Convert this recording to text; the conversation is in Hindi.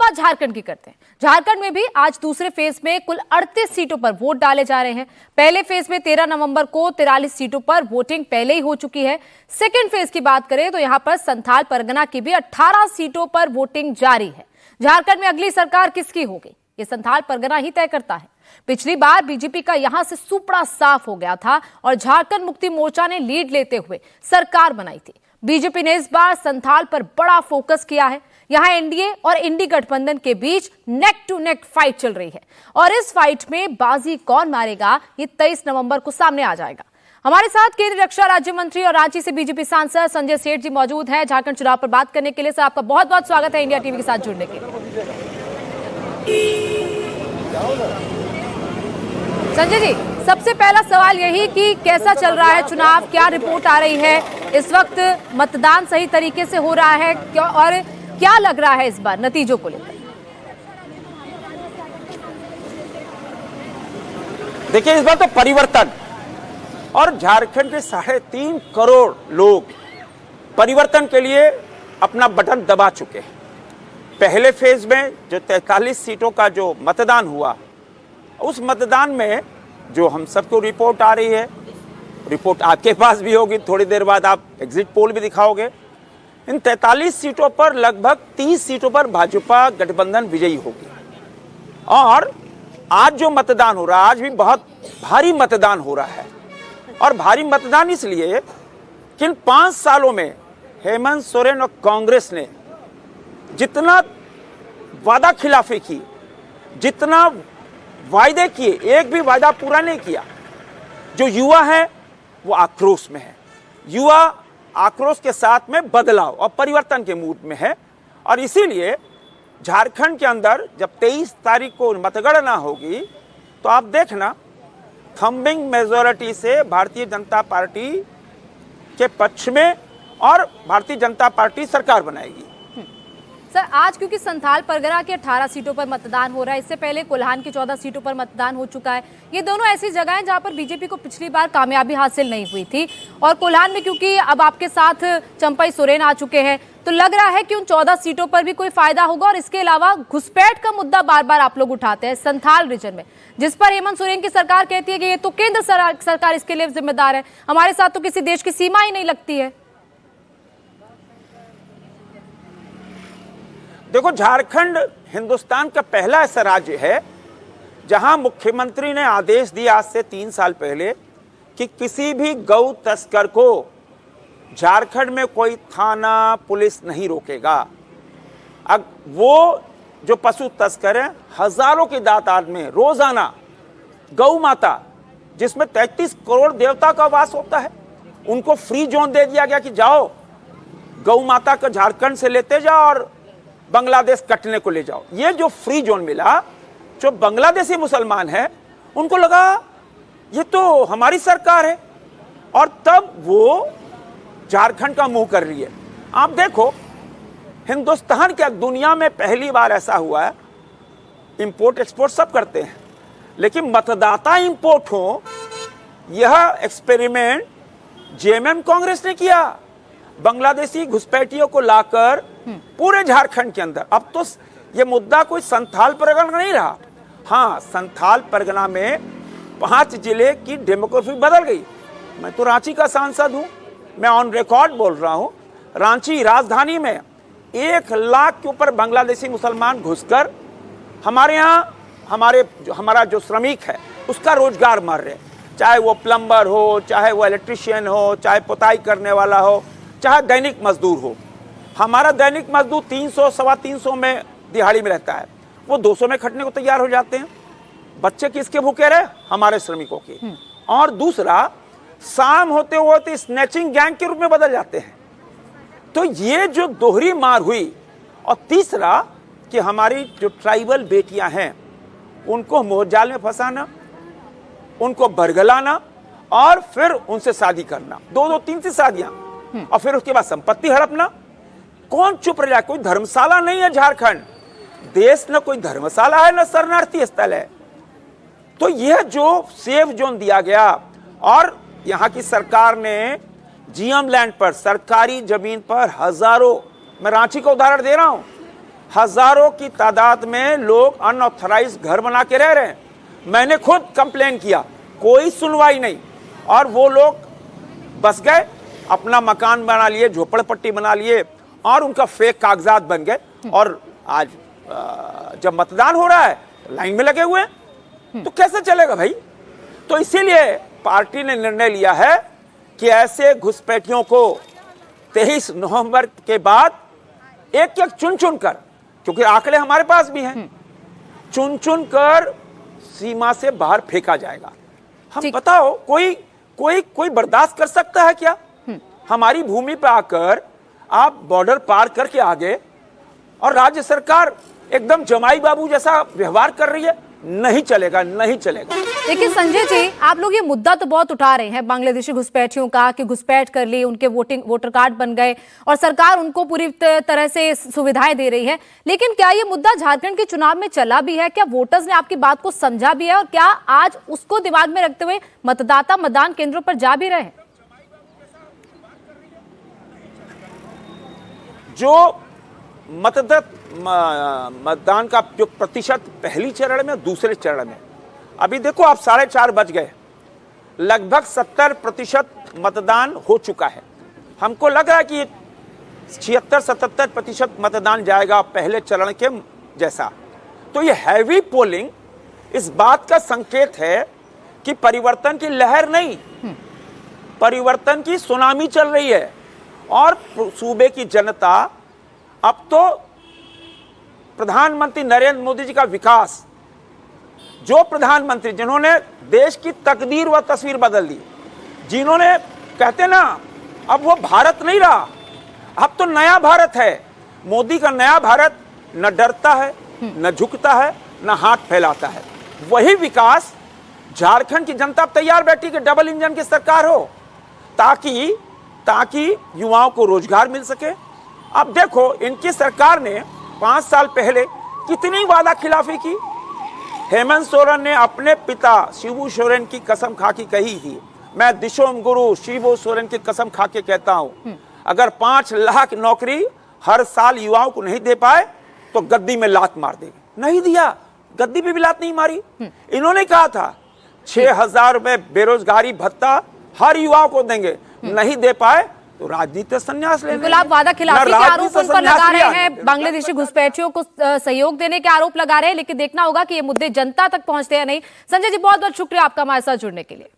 बात झारखंड की करते हैं। झारखंड में भी आज दूसरे फेज में कुल 38 सीटों पर वोट डाले जा रहे हैं। पहले फेज में 13 नवंबर को 43 सीटों पर वोटिंग पहले ही हो चुकी है। सेकेंड फेज की बात करें तो यहां पर संथाल परगना की भी 18 सीटों पर वोटिंग जारी है। झारखंड में अगली सरकार किसकी होगी, ये संथाल परगना ही तय करता है। पिछली बार बीजेपी का यहां से सुपड़ा साफ हो गया था और झारखंड मुक्ति मोर्चा ने लीड लेते हुए सरकार बनाई थी। बीजेपी ने इस बार संथाल पर बड़ा फोकस किया है। यहां एनडीए और इंडी गठबंधन के बीच नेक टू नेक फाइट चल रही है और इस फाइट में बाजी कौन मारेगा ये 23 नवंबर को सामने आ जाएगा। हमारे साथ केंद्रीय रक्षा राज्य मंत्री और रांची से बीजेपी सांसद संजय सेठ जी मौजूद हैं झारखंड चुनाव पर बात करने के लिए। सर, आपका बहुत बहुत स्वागत है इंडिया टीवी के साथ जुड़ने के लिए। संजय जी, सबसे पहला सवाल यही कि कैसा चल रहा है चुनाव, क्या रिपोर्ट आ रही है इस वक्त, मतदान सही तरीके से हो रहा है और क्या लग रहा है इस बार नतीजों को लेकर? देखिए, इस बार तो परिवर्तन और झारखंड के 3.5 करोड़ लोग परिवर्तन के लिए अपना बटन दबा चुके हैं। पहले फेज में जो 43 सीटों का जो मतदान हुआ, उस मतदान में जो हम सबको रिपोर्ट आ रही है, रिपोर्ट आपके पास भी होगी, थोड़ी देर बाद आप एग्जिट पोल भी दिखाओगे, इन 43 सीटों पर लगभग 30 सीटों पर भाजपा गठबंधन विजयी होगी। और आज जो मतदान हो रहा है, आज भी बहुत भारी मतदान हो रहा है और भारी मतदान इसलिए कि इन 5 सालों में हेमंत सोरेन और कांग्रेस ने जितना वादा खिलाफी की, जितना वायदे किए, एक भी वायदा पूरा नहीं किया। जो युवा है वो आक्रोश में है, युवा आक्रोश के साथ में बदलाव और परिवर्तन के मूड में है और इसीलिए झारखंड के अंदर जब 23 तारीख को मतगणना होगी तो आप देखना थंबिंग मेजॉरिटी से भारतीय जनता पार्टी के पक्ष में और भारतीय जनता पार्टी सरकार बनाएगी। सर, आज क्योंकि संथाल परगना के 18 सीटों पर मतदान हो रहा है, इससे पहले कोल्हान की 14 सीटों पर मतदान हो चुका है। ये दोनों ऐसी जगह हैं जहां पर बीजेपी को पिछली बार कामयाबी हासिल नहीं हुई थी और कोल्हान में क्योंकि अब आपके साथ चंपई सोरेन आ चुके हैं तो लग रहा है कि उन 14 सीटों पर भी कोई फायदा होगा। और इसके अलावा घुसपैठ का मुद्दा बार बार आप लोग उठाते हैं संथाल रीजन में, जिस पर हेमंत सोरेन की सरकार कहती है कि ये तो केंद्र सरकार इसके लिए जिम्मेदार है, हमारे साथ तो किसी देश की सीमा ही नहीं लगती है। देखो, झारखंड हिंदुस्तान का पहला ऐसा राज्य है जहां मुख्यमंत्री ने आदेश दिया आज से 3 साल पहले कि किसी भी गौ तस्कर को झारखंड में कोई थाना पुलिस नहीं रोकेगा। अब वो जो पशु तस्कर हैं, हजारों की तादाद में रोजाना गौ माता, जिसमें 33 करोड़ देवता का वास होता है, उनको फ्री जोन दे दिया गया कि जाओ गौ माता को झारखंड से लेते जाओ और बांग्लादेश कटने को ले जाओ। ये जो फ्री जोन मिला, जो बांग्लादेशी मुसलमान है उनको लगा ये तो हमारी सरकार है और तब वो झारखंड का मुंह कर रही है। आप देखो, हिंदुस्तान के दुनिया में पहली बार ऐसा हुआ है, इंपोर्ट एक्सपोर्ट सब करते हैं लेकिन मतदाता इंपोर्ट हो, यह एक्सपेरिमेंट जेएमएम कांग्रेस ने किया। बांग्लादेशी घुसपैठियों को लाकर पूरे झारखंड के अंदर, अब तो ये मुद्दा कोई संथाल परगना नहीं रहा। हाँ, संथाल परगना में 5 जिले की डेमोग्राफी बदल गई। मैं तो रांची का सांसद हूं, मैं ऑन रिकॉर्ड बोल रहा हूं, रांची राजधानी में 1 लाख के ऊपर बांग्लादेशी मुसलमान घुसकर हमारे यहाँ हमारा जो श्रमिक है उसका रोजगार मार रहे, चाहे वो प्लम्बर हो, चाहे वो इलेक्ट्रिशियन हो, चाहे पुताई करने वाला हो, चाहे दैनिक मजदूर हो। हमारा दैनिक मजदूर 300 सवा 300 में दिहाड़ी में रहता है, वो 200 में खटने को तैयार हो जाते हैं। बच्चे किसके भूखे रहे? हमारे श्रमिकों के। और दूसरा, शाम होते होते स्नैचिंग गैंग के रूप में बदल जाते हैं। तो ये जो दोहरी मार हुई, और तीसरा कि हमारी जो ट्राइबल बेटियां हैं उनको मोहजाल में फंसाना, उनको बरगलाना और फिर उनसे शादी करना, 2-2, 3 शादियां, और फिर उसके बाद संपत्ति हड़पना। कौन चुप रह जाए? कोई धर्मशाला नहीं है झारखंड देश, न कोई धर्मशाला है न शरणार्थी स्थल है। तो यह जो सेफ जोन दिया गया और यहाँ की सरकार ने जीएम लैंड पर, सरकारी जमीन पर हजारों, मैं रांची का उदाहरण दे रहा हूं, हजारों की तादाद में लोग अनऑथराइज घर बना के रह रहे हैं। मैंने खुद कंप्लेन किया, कोई सुनवाई नहीं, और वो लोग बस गए, अपना मकान बना लिए, झोपड़पट्टी बना लिए, और उनका फेक कागजात बन गए। और आज जब मतदान हो रहा है लाइन में लगे हुए हैं, तो कैसे चलेगा भाई? तो इसीलिए पार्टी ने निर्णय लिया है कि ऐसे घुसपैठियों को 23 नवंबर के बाद एक एक चुन चुन कर, क्योंकि आंकड़े हमारे पास भी हैं, चुन चुन कर सीमा से बाहर फेंका जाएगा। हम बताओ, कोई बर्दाश्त कर सकता है क्या? हमारी भूमि पर आकर आप बॉर्डर पार करके आ गए और राज्य सरकार एकदम जमाई बाबू जैसा व्यवहार कर रही है। नहीं चलेगा, नहीं चलेगा। देखिए संजय जी, आप लोग ये मुद्दा तो बहुत उठा रहे हैं बांग्लादेशी घुसपैठियों का, कि घुसपैठ कर ली, उनके वोटर कार्ड बन गए और सरकार उनको पूरी तरह से सुविधाएं दे रही है, लेकिन क्या ये मुद्दा झारखंड के चुनाव में चला भी है? क्या वोटर्स ने आपकी बात को समझा भी है, और क्या आज उसको दिमाग में रखते हुए मतदाता मतदान केंद्रों पर जा भी रहे हैं? जो मतदान का जो प्रतिशत पहली चरण में, दूसरे चरण में, अभी देखो आप 4:30 बज गए, लगभग 70% मतदान हो चुका है। हमको लग रहा है कि 76-77% मतदान जाएगा पहले चरण के जैसा। तो ये हैवी पोलिंग इस बात का संकेत है कि परिवर्तन की लहर नहीं, परिवर्तन की सुनामी चल रही है। और सूबे की जनता अब तो प्रधानमंत्री नरेंद्र मोदी जी का विकास, जो प्रधानमंत्री जिन्होंने देश की तकदीर व तस्वीर बदल दी, जिन्होंने, कहते ना, अब वो भारत नहीं रहा, अब तो नया भारत है। मोदी का नया भारत न डरता है, न झुकता है, न हाथ फैलाता है। वही विकास झारखंड की जनता तैयार बैठी कि डबल इंजन की सरकार हो, ताकि युवाओं को रोजगार मिल सके। अब देखो, इनकी सरकार ने 5 साल पहले कितनी वादा खिलाफी की। हेमंत सोरेन ने अपने पिता शिबू सोरेन की कसम खा के कही थी, मैं दिशोम गुरु शिबू सोरेन की कसम खा के कहता हूं, अगर 5 लाख नौकरी हर साल युवाओं को नहीं दे पाए तो गद्दी में लात मार देंगे। नहीं दिया, गद्दी पे भी लात नहीं मारी। इन्होंने कहा था 6,000 रुपए बेरोजगारी भत्ता हर युवाओं को देंगे, नहीं दे पाए तो राजनीति संन्यास ले। बिल्कुल, आप वादा खिलाफी के आरोप उन पर लगा रहे हैं, बांग्लादेशी घुसपैठियों को सहयोग देने के आरोप लगा रहे हैं, लेकिन देखना होगा कि ये मुद्दे जनता तक पहुंचते हैं नहीं। संजय जी, बहुत बहुत शुक्रिया आपका हमारे साथ जुड़ने के लिए।